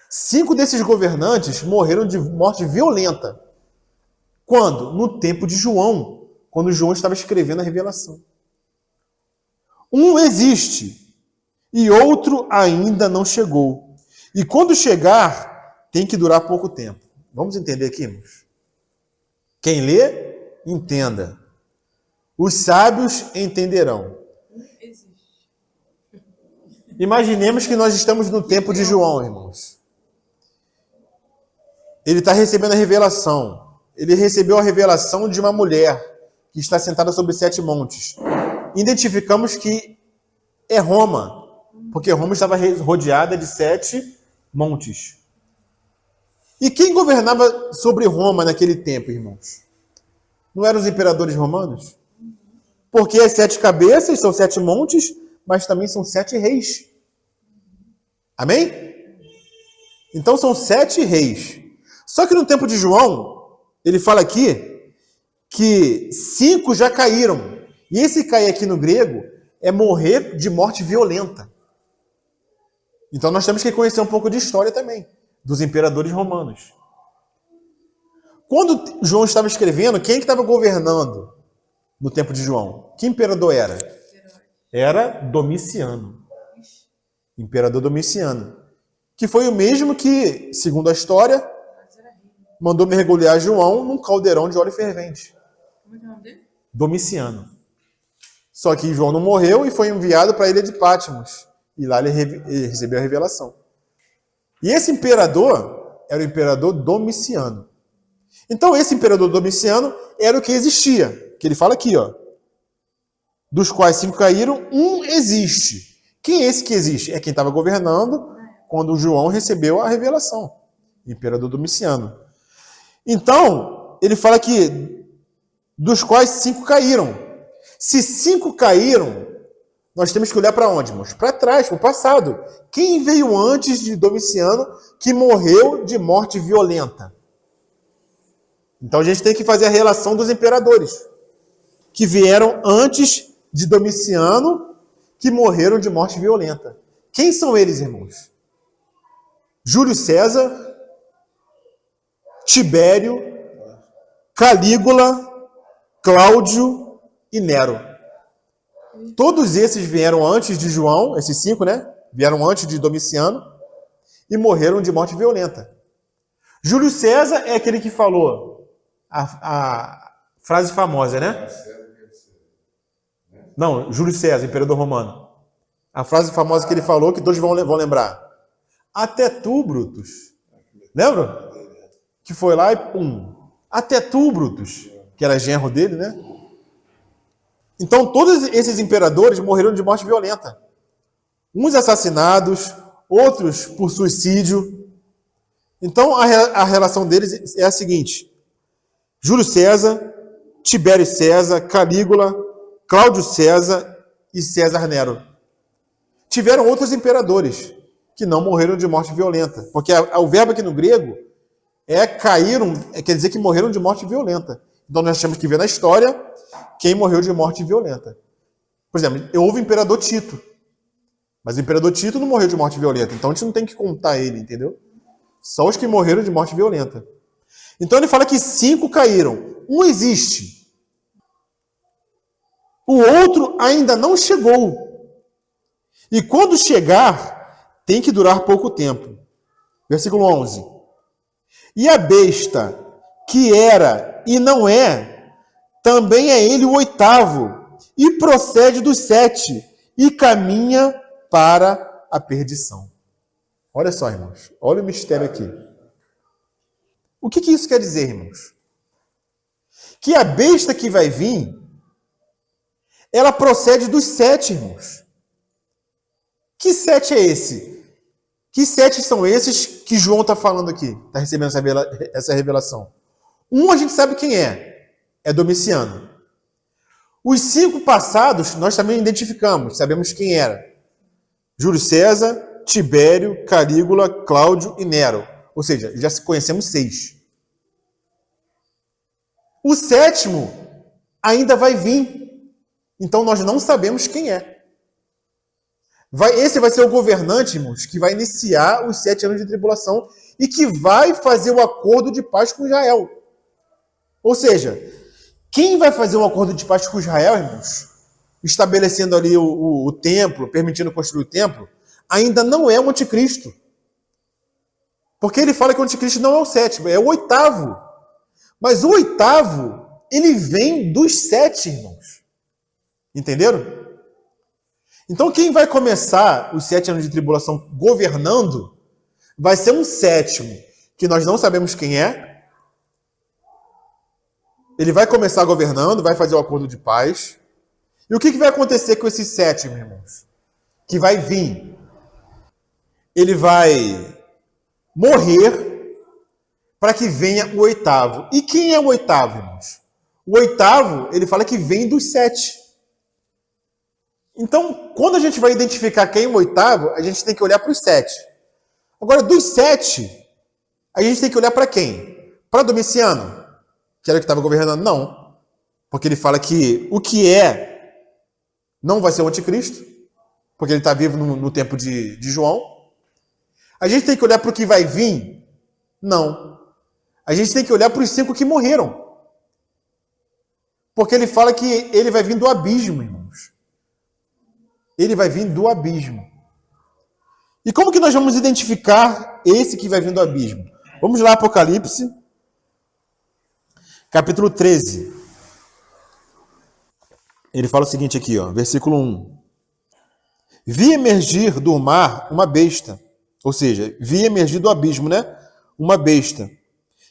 5 desses governantes morreram de morte violenta. Quando? No tempo de João, quando João estava escrevendo a revelação. Um existe e outro ainda não chegou. E quando chegar, tem que durar pouco tempo. Vamos entender aqui, irmãos? Quem lê, entenda. Os sábios entenderão. Imaginemos que nós estamos no tempo de João, irmãos. Ele está recebendo a revelação. Ele recebeu a revelação de uma mulher que está sentada sobre 7 montes. Identificamos que é Roma, porque Roma estava rodeada de 7 montes. E quem governava sobre Roma naquele tempo, irmãos? Não eram os imperadores romanos? Porque as 7 cabeças são 7 montes, mas também são 7 reis. Amém? Então são 7 reis. Só que no tempo de João, ele fala aqui que 5 já caíram. E esse cair aqui no grego é morrer de morte violenta. Então nós temos que conhecer um pouco de história também, dos imperadores romanos. Quando João estava escrevendo, quem que estava governando no tempo de João? Que imperador era? Era Domiciano. Imperador Domiciano. Que foi o mesmo que, segundo a história, mandou mergulhar João num caldeirão de óleo fervente. Como é que é o nome dele? Domiciano. Só que João não morreu e foi enviado para a ilha de Patmos. E lá ele recebeu a revelação. E esse imperador era o imperador Domiciano. Então esse imperador Domiciano era o que existia. Que ele fala aqui, ó. Dos quais 5 caíram, um existe. Quem é esse que existe? É quem estava governando quando João recebeu a revelação. Imperador Domiciano. Então, ele fala que dos quais 5 caíram. Se 5 caíram, nós temos que olhar para onde, irmãos? Para trás, para o passado. Quem veio antes de Domiciano que morreu de morte violenta? Então a gente tem que fazer a relação dos imperadores que vieram antes de Domiciano que morreram de morte violenta. Quem são eles, irmãos? Júlio César, Tibério, Calígula, Cláudio e Nero. Todos esses vieram antes de João, esses 5, né? Vieram antes de Domiciano e morreram de morte violenta. Júlio César é aquele que falou a frase famosa, né? Não, Júlio César, imperador romano. A frase famosa que ele falou, que todos vão lembrar. Até tu, Brutus. Lembra? Que foi lá e pum. Até tu, Brutus. Que era genro dele, né? Então, todos esses imperadores morreram de morte violenta. Uns assassinados, outros por suicídio. Então, a relação deles é a seguinte. Júlio César, Tibério César, Calígula, Cláudio César e César Nero. Tiveram outros imperadores que não morreram de morte violenta. Porque o verbo aqui no grego é caíram, quer dizer que morreram de morte violenta. Então nós temos que ver na história quem morreu de morte violenta. Por exemplo, houve o imperador Tito. Mas o imperador Tito não morreu de morte violenta. Então a gente não tem que contar ele, entendeu? Só os que morreram de morte violenta. Então ele fala que 5 caíram. Um existe. O outro ainda não chegou. E quando chegar, tem que durar pouco tempo. Versículo 11. E a besta, que era e não é, também é ele o 8º, e procede dos 7, e caminha para a perdição. Olha só, irmãos. Olha o mistério aqui. O que isso quer dizer, irmãos? Que a besta que vai vir, ela procede dos 7, irmãos. Que 7 é esse? Que 7 são esses que João está falando aqui? Está recebendo essa revelação. Um a gente sabe quem é. É Domiciano. Os 5 passados nós também identificamos. Sabemos quem era. Júlio César, Tibério, Calígula, Cláudio e Nero. Ou seja, já conhecemos 6. O 7º ainda vai vir. Então nós não sabemos quem é. Esse vai ser o governante, irmãos, que vai iniciar os 7 anos de tribulação e que vai fazer o acordo de paz com Israel. Ou seja, quem vai fazer um acordo de paz com Israel, irmãos, estabelecendo ali o templo, permitindo construir o templo, ainda não é o anticristo. Porque ele fala que o anticristo não é o 7º, é o 8º. Mas o 8º, ele vem dos 7, irmãos. Entenderam? Então quem vai começar os 7 anos de tribulação governando vai ser um 7º, que nós não sabemos quem é. Ele vai começar governando, vai fazer o acordo de paz. E o que vai acontecer com esse 7º, irmãos? Que vai vir. Ele vai morrer para que venha o 8º. E quem é o 8º, irmãos? O 8º, ele fala que vem dos 7. Então, quando a gente vai identificar quem é o 8º, a gente tem que olhar para os 7. Agora, dos 7, a gente tem que olhar para quem? Para Domiciano, que era o que estava governando? Não. Porque ele fala que o que é não vai ser o anticristo, porque ele está vivo no tempo de João. A gente tem que olhar para o que vai vir? Não. A gente tem que olhar para os 5 que morreram. Porque ele fala que ele vai vir do abismo, irmãos. Ele vai vir do abismo. E como que nós vamos identificar esse que vai vir do abismo? Vamos lá, Apocalipse, capítulo 13. Ele fala o seguinte aqui, ó, versículo 1. Vi emergir do mar uma besta, ou seja, vi emergir do abismo, né? Uma besta,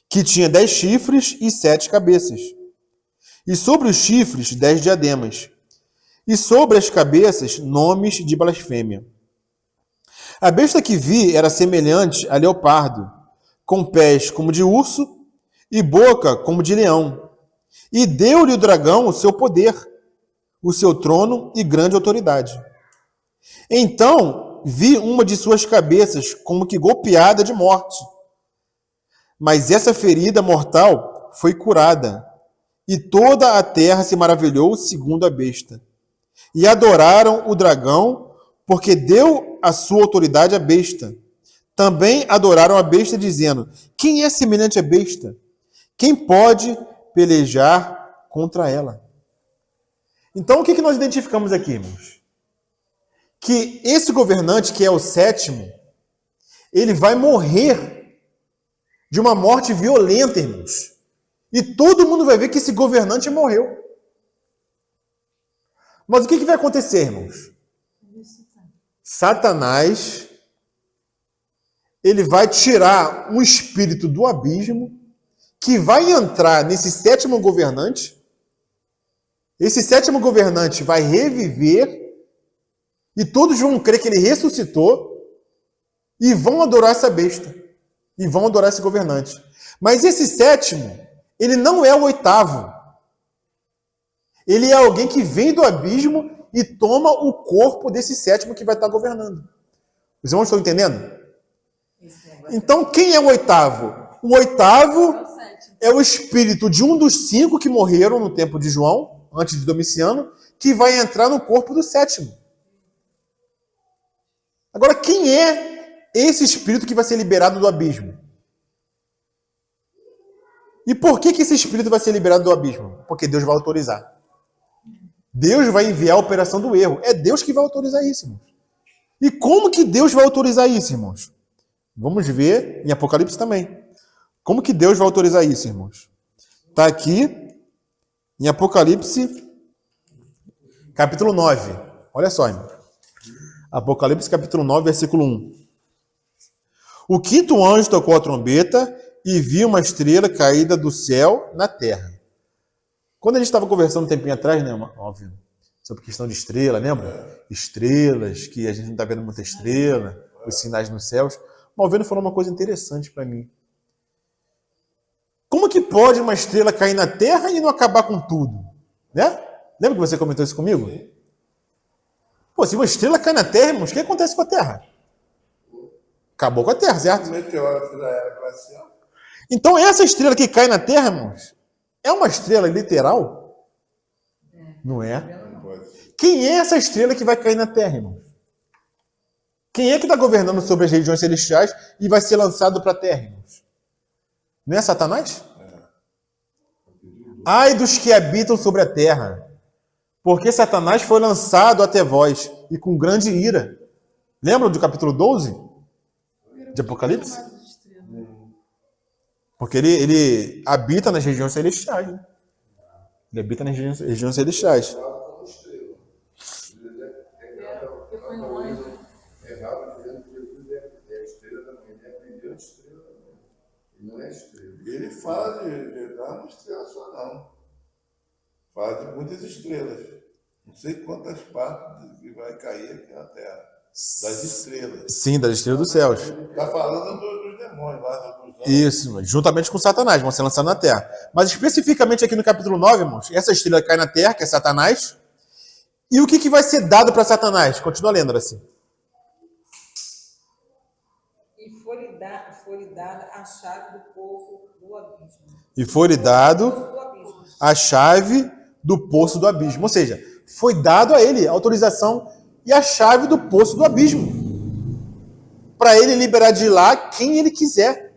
que tinha 10 chifres e 7 cabeças. E sobre os chifres, 10 diademas. E sobre as cabeças, nomes de blasfêmia. A besta que vi era semelhante a leopardo, com pés como de urso e boca como de leão. E deu-lhe o dragão o seu poder, o seu trono e grande autoridade. Então vi uma de suas cabeças como que golpeada de morte. Mas essa ferida mortal foi curada, e toda a terra se maravilhou segundo a besta. E adoraram o dragão, porque deu a sua autoridade à besta. Também adoraram a besta, dizendo: quem é semelhante à besta? Quem pode pelejar contra ela? Então, o que nós identificamos aqui, irmãos? Que esse governante, que é o 7º, ele vai morrer de uma morte violenta, irmãos. E todo mundo vai ver que esse governante morreu. Mas o que vai acontecer, irmãos? Satanás, ele vai tirar um espírito do abismo que vai entrar nesse 7º governante. Esse 7º governante vai reviver e todos vão crer que ele ressuscitou e vão adorar essa besta. E vão adorar esse governante. Mas esse 7º, ele não é o 8º. Ele é alguém que vem do abismo e toma o corpo desse 7º que vai estar governando. Os irmãos estão entendendo? Então, quem é o 8º? O 8º é o espírito de um dos 5 que morreram no tempo de João, antes de Domiciano, que vai entrar no corpo do 7º. Agora, quem é esse espírito que vai ser liberado do abismo? E por que esse espírito vai ser liberado do abismo? Porque Deus vai autorizar. Deus vai enviar a operação do erro. É Deus que vai autorizar isso, irmãos. E como que Deus vai autorizar isso, irmãos? Vamos ver em Apocalipse também. Como que Deus vai autorizar isso, irmãos? Está aqui em Apocalipse, capítulo 9. Olha só, irmão. Apocalipse, capítulo 9, versículo 1. O 5º anjo tocou a trombeta e viu uma estrela caída do céu na terra. Quando a gente estava conversando um tempinho atrás, né, óbvio, sobre questão de estrela, lembra? Estrelas, que a gente não está vendo muita estrela, os sinais nos céus. O Malvino falou uma coisa interessante para mim. Como que pode uma estrela cair na terra e não acabar com tudo? Né? Lembra que você comentou isso comigo? Pô, se uma estrela cai na terra, irmãos, o que acontece com a terra? Acabou com a terra, certo? O meteoro da era glacial. Então, essa estrela que cai na terra, irmãos, é uma estrela literal? Não é? Não pode ser. Quem é essa estrela que vai cair na Terra, irmãos? Quem é que está governando sobre as regiões celestiais e vai ser lançado para a Terra, irmãos? Não é Satanás? Ai dos que habitam sobre a terra, porque Satanás foi lançado até vós, e com grande ira. Lembram do capítulo 12 de Apocalipse? Porque ele habita nas regiões celestiais. Né? Ele habita nas regiões celestiais. Como estrela. Foi um anjo. Errado dizendo que Jesus é a estrela da manhã. Ele é a primeira estrela da manhã. Ele não é estrela. Ele fala de dar uma estrela só, não. Fala de muitas estrelas. Não sei quantas partes que vai cair aqui na Terra. Das estrelas. Sim, das estrelas dos céus. Está falando dos demônios lá, dos anjos. Isso, juntamente com Satanás, vão ser lançados na terra. Mas especificamente aqui no capítulo 9, irmãos, essa estrela cai na terra, que é Satanás. E o que vai ser dado para Satanás? Continua lendo assim. E foi-lhe dada a chave do poço do abismo. E foi-lhe dado Poço do abismo. a chave do poço do abismo. Ou seja, foi dado a ele a autorização e a chave do poço do abismo. Para ele liberar de lá quem ele quiser.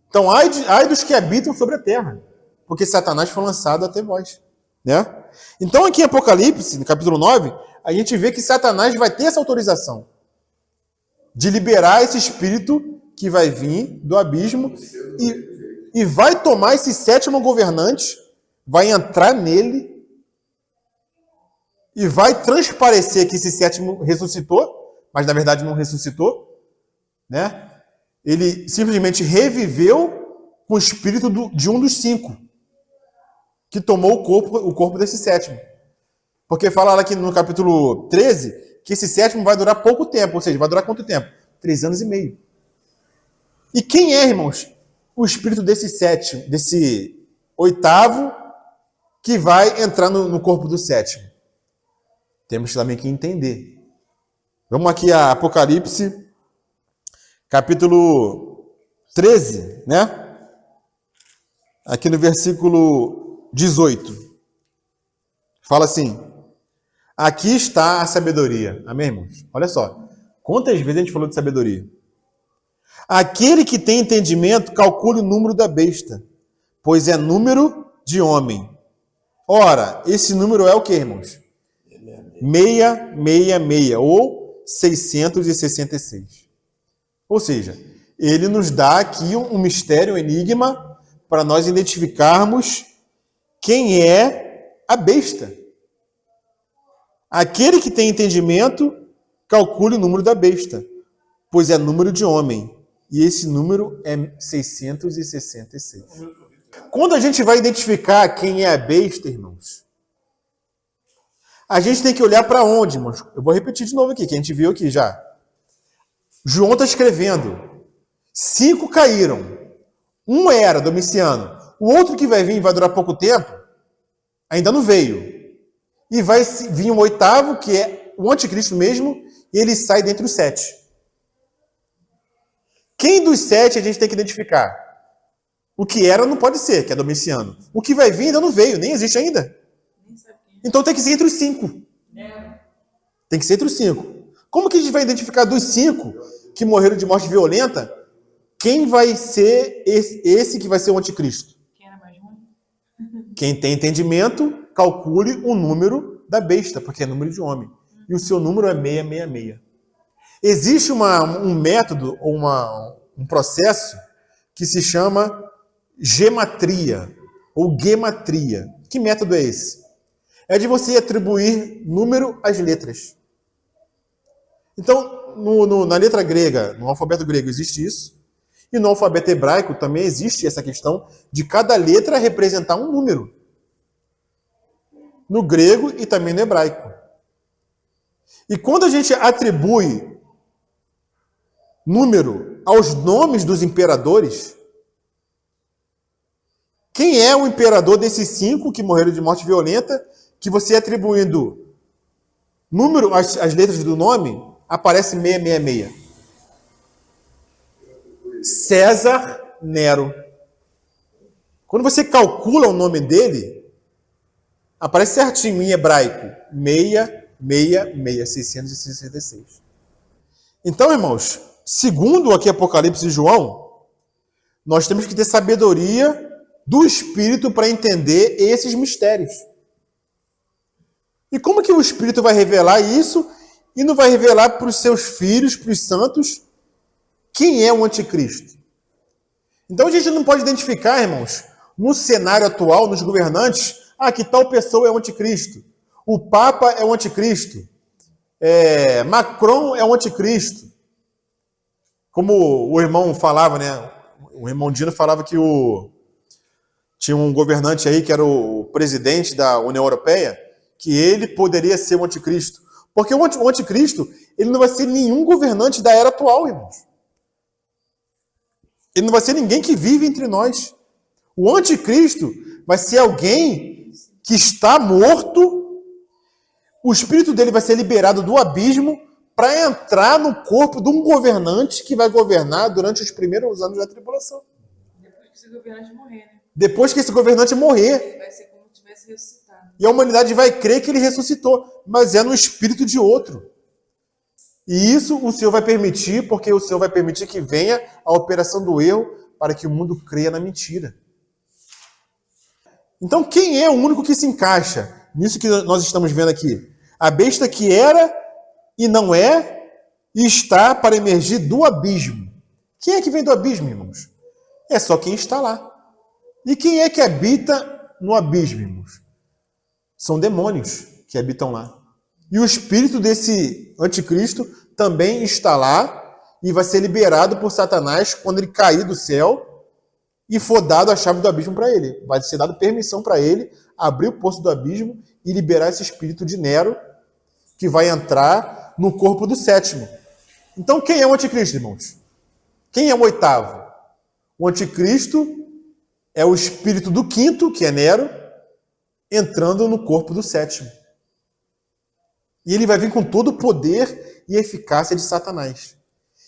Então, ai dos que habitam sobre a terra, porque Satanás foi lançado até vós. Né? Então, aqui em Apocalipse, no capítulo 9, a gente vê que Satanás vai ter essa autorização de liberar esse espírito que vai vir do abismo e vai tomar esse sétimo governante, vai entrar nele e vai transparecer que esse sétimo ressuscitou, mas na verdade não ressuscitou, né? Ele simplesmente reviveu com o espírito de um dos 5, que tomou o corpo desse sétimo. Porque fala lá aqui no capítulo 13 que esse sétimo vai durar pouco tempo, ou seja, vai durar quanto tempo? 3 anos e meio. E quem é, irmãos, o espírito desse sétimo, desse 8º, que vai entrar no corpo do sétimo? Temos também que entender. Vamos aqui a Apocalipse, capítulo 13, né? Aqui no versículo 18. Fala assim: aqui está a sabedoria. Amém, irmãos? Olha só. Quantas vezes a gente falou de sabedoria? Aquele que tem entendimento, calcule o número da besta, pois é número de homem. Ora, esse número é o que, irmãos? 666, ou 666. Ou seja, ele nos dá aqui um mistério, um enigma, para nós identificarmos quem é a besta. Aquele que tem entendimento, calcule o número da besta, pois é número de homem. E esse número é 666. Quando a gente vai identificar quem é a besta, irmãos, a gente tem que olhar para onde, irmãos? Eu vou repetir de novo aqui, que a gente viu aqui já. João está escrevendo. 5 caíram. Um era Domiciano. O outro que vai vir vai durar pouco tempo, ainda não veio. E vai vir um 8º, que é o anticristo mesmo, e ele sai dentre os 7. Quem dos 7 a gente tem que identificar? O que era não pode ser, que é Domiciano. O que vai vir ainda não veio, nem existe ainda. Então tem que ser entre os 5. Tem que ser entre os 5. Como que a gente vai identificar dos 5 que morreram de morte violenta, quem vai ser esse que vai ser o anticristo? Quem era mais ruim? Quem tem entendimento, calcule o número da besta, porque é número de homem. E o seu número é 666. Existe um método, ou um processo, que se chama gematria, ou gematria. Que método é esse? É de você atribuir número às letras. Então, na letra grega, no alfabeto grego existe isso, e no alfabeto hebraico também existe essa questão de cada letra representar um número. No grego e também no hebraico. E quando a gente atribui número aos nomes dos imperadores, quem é o imperador desses 5 que morreram de morte violenta, que você atribuindo número às letras do nome, aparece 666. César Nero. Quando você calcula o nome dele, Aparece certinho em hebraico. 666. Então, irmãos, segundo aqui Apocalipse de João, nós temos que ter sabedoria do Espírito para entender esses mistérios. E como que o Espírito vai revelar isso e não vai revelar para os seus filhos, para os santos, quem é o anticristo? Então a gente não pode identificar, irmãos, no cenário atual, nos governantes, que tal pessoa é o anticristo. O Papa é o anticristo. Macron é o anticristo. Como o irmão falava, né? O irmão Dino falava que tinha um governante aí que era o presidente da União Europeia, que ele poderia ser o anticristo. Porque o anticristo, ele não vai ser nenhum governante da era atual, irmãos. Ele não vai ser ninguém que vive entre nós. O anticristo vai ser alguém que está morto, o espírito dele vai ser liberado do abismo para entrar no corpo de um governante que vai governar durante os primeiros anos da tribulação. Depois que esse governante morrer, né? Depois que esse governante morrer. Ele vai ser como se tivesse ressuscitado. E a humanidade vai crer que ele ressuscitou, mas é no espírito de outro. E isso o Senhor vai permitir, porque o Senhor vai permitir que venha a operação do erro para que o mundo creia na mentira. Então, quem é o único que se encaixa nisso que nós estamos vendo aqui? A besta que era e não é e está para emergir do abismo. Quem é que vem do abismo, irmãos? É só quem está lá. E quem é que habita no abismo, irmãos? São demônios que habitam lá. E o espírito desse anticristo também está lá e vai ser liberado por Satanás quando ele cair do céu e for dado a chave do abismo para ele. Vai ser dado permissão para ele abrir o poço do abismo e liberar esse espírito de Nero que vai entrar no corpo do sétimo. Então, quem é o anticristo, irmãos? Quem é o oitavo? O anticristo é o espírito do quinto, que é Nero, entrando no corpo do sétimo. E ele vai vir com todo o poder e eficácia de Satanás.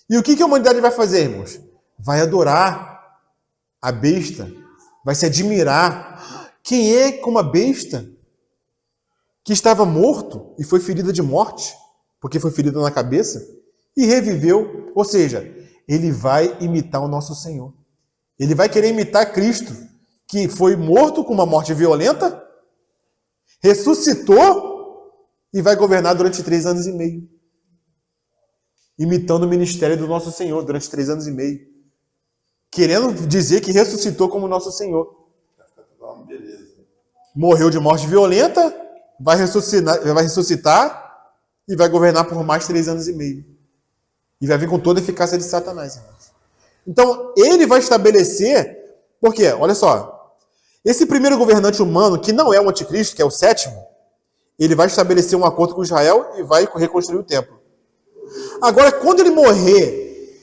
E o que a humanidade vai fazer, irmãos? Vai adorar a besta, vai se admirar. Quem é como a besta que estava morto e foi ferida de morte, porque foi ferida na cabeça, e reviveu? Ou seja, ele vai imitar o nosso Senhor. Ele vai querer imitar Cristo, que foi morto com uma morte violenta, ressuscitou e vai governar durante 3 anos e meio. Imitando o ministério do nosso Senhor durante 3 anos e meio. Querendo dizer que ressuscitou como nosso Senhor. Morreu de morte violenta, vai ressuscitar e vai governar por mais 3 anos e meio. E vai vir com toda a eficácia de Satanás, irmãos. Então, ele vai estabelecer... Por quê? Olha só. Esse primeiro governante humano, que não é o anticristo, que é o sétimo, ele vai estabelecer um acordo com Israel e vai reconstruir o templo. Agora, quando ele morrer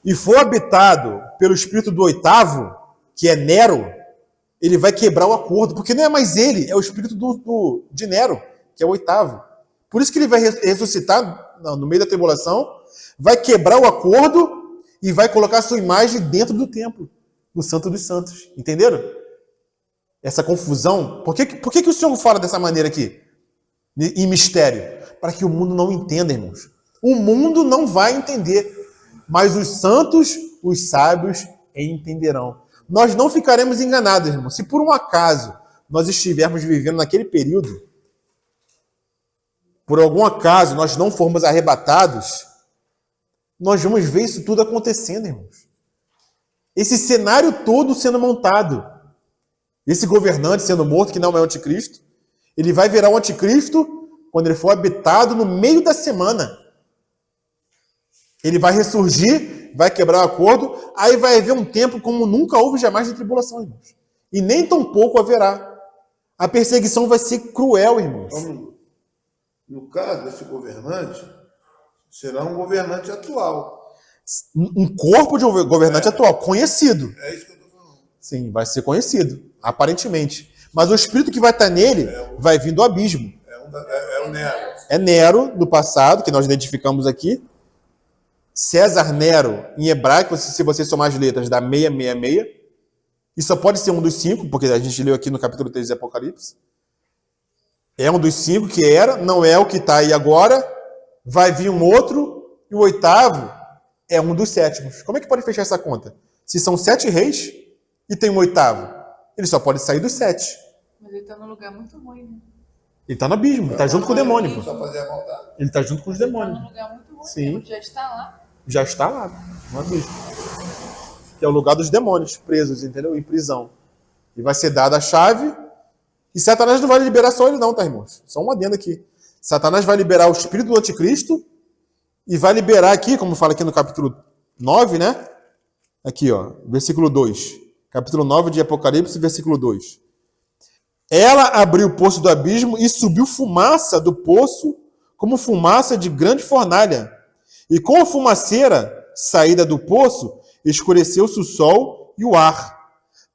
e for habitado pelo espírito do oitavo, que é Nero, ele vai quebrar o acordo, porque não é mais ele, é o espírito de Nero, que é o oitavo. Por isso que ele vai ressuscitar no meio da tribulação, vai quebrar o acordo e vai colocar a sua imagem dentro do templo, no Santo dos Santos. Entenderam? Essa confusão. Por que o Senhor fala dessa maneira aqui? Em mistério? Para que o mundo não entenda, irmãos. O mundo não vai entender, mas os santos, os sábios, entenderão. Nós não ficaremos enganados, irmãos. Se por um acaso nós estivermos vivendo naquele período, por algum acaso nós não formos arrebatados, nós vamos ver isso tudo acontecendo, irmãos. Esse cenário todo sendo montado. Esse governante sendo morto, que não é o anticristo, ele vai virar o anticristo quando ele for habitado no meio da semana. Ele vai ressurgir, vai quebrar o acordo, aí vai haver um tempo como nunca houve jamais de tribulação, irmãos. E nem tão pouco haverá. A perseguição vai ser cruel, irmãos. No caso desse governante, será um governante atual. Um corpo de um governante atual, conhecido. É isso que eu estou falando. Sim, vai ser conhecido, aparentemente. Mas o espírito que vai estar nele vai vir do abismo. É o Nero. É Nero, do passado, que nós identificamos aqui. César Nero, em hebraico, se você somar as letras, dá 666. E só pode ser um dos 5, porque a gente leu aqui no capítulo 3 de Apocalipse. É um dos 5 que era, não é o que está aí agora. Vai vir um outro, e o 8º é um dos 7º. Como é que pode fechar essa conta? Se são 7 reis e tem um 8º, ele só pode sair dos 7. Mas ele tá num lugar muito ruim, né? Ele está no abismo, ele está junto com o demônio. Só fazer a vontade. Ele está junto com os Ele tá demônios. num lugar muito ruim. Sim. Ele já está lá. Já está lá, no abismo. Que é o lugar dos demônios, presos, entendeu? Em prisão. E vai ser dada a chave. E Satanás não vai liberar só ele não, tá, irmãos? Só um adendo aqui. Satanás vai liberar o espírito do anticristo e vai liberar aqui, como fala aqui no capítulo 9, né? Aqui, ó, versículo 2. Capítulo 9 de Apocalipse, versículo 2. Ela abriu o poço do abismo e subiu fumaça do poço como fumaça de grande fornalha. E com a fumaceira saída do poço, escureceu-se o sol e o ar.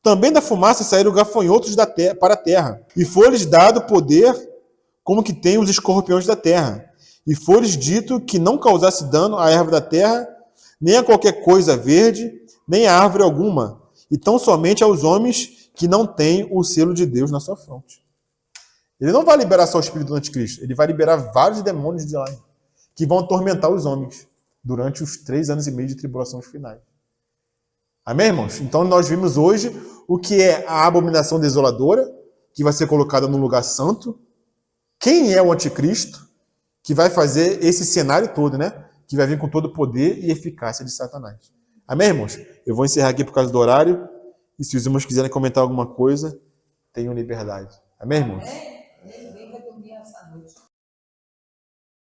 Também da fumaça saíram gafanhotos para a terra. E foi-lhes dado poder como que tem os escorpiões da terra. E foi-lhes dito que não causasse dano à erva da terra, nem a qualquer coisa verde, nem a árvore alguma, e tão somente aos homens que não têm o selo de Deus na sua fronte. Ele não vai liberar só o espírito do anticristo, ele vai liberar vários demônios de lá, que vão atormentar os homens durante os 3 anos e meio de tribulações finais. Amém, irmãos? Então nós vimos hoje o que é a abominação desoladora, que vai ser colocada no lugar santo. Quem é o anticristo, que vai fazer esse cenário todo, né? Que vai vir com todo o poder e eficácia de Satanás. Amém, irmãos? Eu vou encerrar aqui por causa do horário. E se os irmãos quiserem comentar alguma coisa, tenham liberdade. Amém, irmãos?